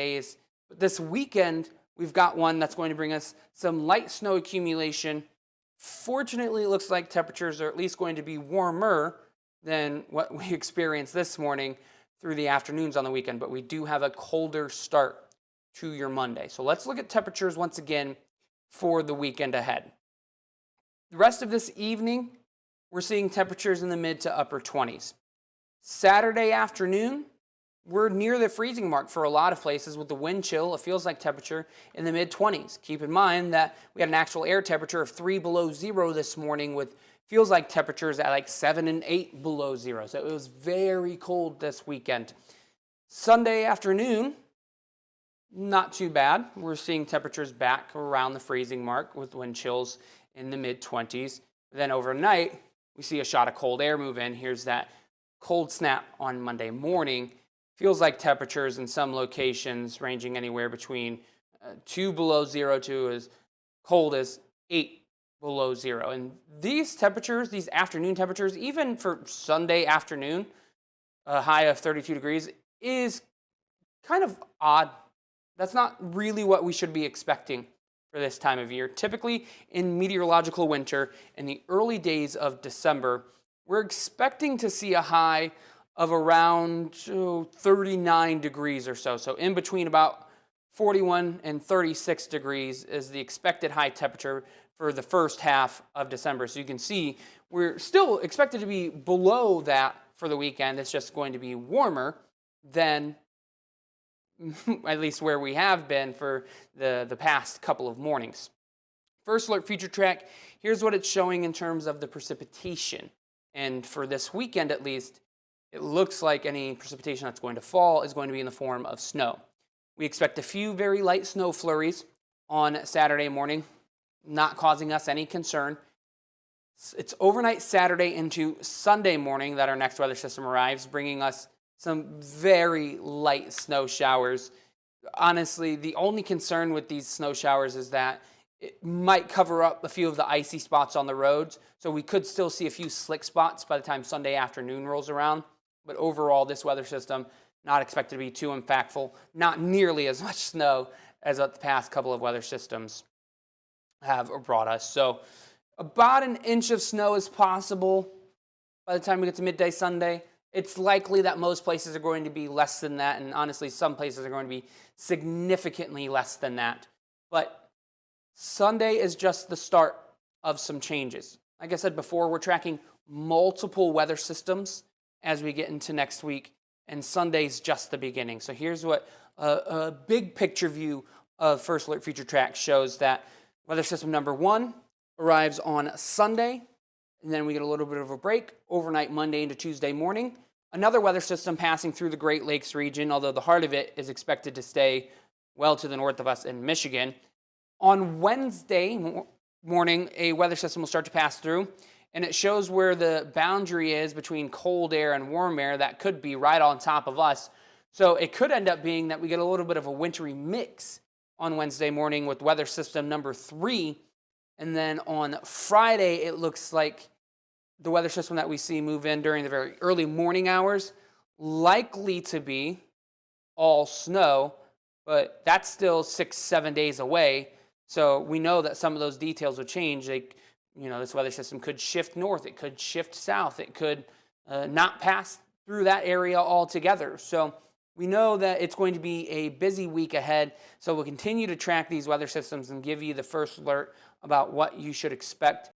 days. But this weekend, we've got one that's going to bring us some light snow accumulation. Fortunately, it looks like temperatures are at least going to be warmer than what we experienced this morning through the afternoons on the weekend, but we do have a colder start to your Monday. So let's look at temperatures once again for the weekend ahead. The rest of this evening, we're seeing temperatures in the mid to upper 20s. Saturday afternoon, we're near the freezing mark for a lot of places with the wind chill. It feels like temperature in the mid 20s. Keep in mind that we had an actual air temperature of 3 below zero this morning with feels like temperatures at like 7 and 8 below zero. So it was very cold this weekend. Sunday afternoon, not too bad. We're seeing temperatures back around the freezing mark with wind chills in the mid 20s. Then overnight, we see a shot of cold air move in. Here's that cold snap on Monday morning. Feels like temperatures in some locations ranging anywhere between 2 below zero to as cold as 8 below zero. And these temperatures, these afternoon temperatures, even for Sunday afternoon, a high of 32 degrees, is kind of odd. That's not really what we should be expecting for this time of year. Typically, in meteorological winter, in the early days of December, we're expecting to see a high of around 39 degrees or so. So in between about 41 and 36 degrees is the expected high temperature for the first half of December. So you can see we're still expected to be below that for the weekend. It's just going to be warmer than at least where we have been for the past couple of mornings. First alert future track, here's what it's showing in terms of the precipitation. And for this weekend at least, it looks like any precipitation that's going to fall is going to be in the form of snow. We expect a few very light snow flurries on Saturday morning, not causing us any concern. It's overnight Saturday into Sunday morning that our next weather system arrives, bringing us some very light snow showers. Honestly, the only concern with these snow showers is that it might cover up a few of the icy spots on the roads, so we could still see a few slick spots by the time Sunday afternoon rolls around. But overall, this weather system not expected to be too impactful, not nearly as much snow as the past couple of weather systems have brought us. So about an inch of snow is possible by the time we get to midday Sunday. It's likely that most places are going to be less than that, and honestly, some places are going to be significantly less than that. But Sunday is just the start of some changes. Like I said before, we're tracking multiple weather systems as we get into next week, and Sunday's just the beginning. So here's what a big picture view of First Alert Future Track shows that weather system number 1 arrives on Sunday, and then we get a little bit of a break overnight Monday into Tuesday morning. Another weather system passing through the Great Lakes region, although the heart of it is expected to stay well to the north of us in Michigan. On Wednesday morning, a weather system will start to pass through, and it shows where the boundary is between cold air and warm air that could be right on top of us. So it could end up being that we get a little bit of a wintry mix on Wednesday morning with weather system number 3. And then on Friday, it looks like the weather system that we see move in during the very early morning hours, likely to be all snow, but that's still 6-7 days away. So we know that some of those details will change. This weather system could shift north, it could shift south, it could not pass through that area altogether. So we know that it's going to be a busy week ahead. So we'll continue to track these weather systems and give you the first alert about what you should expect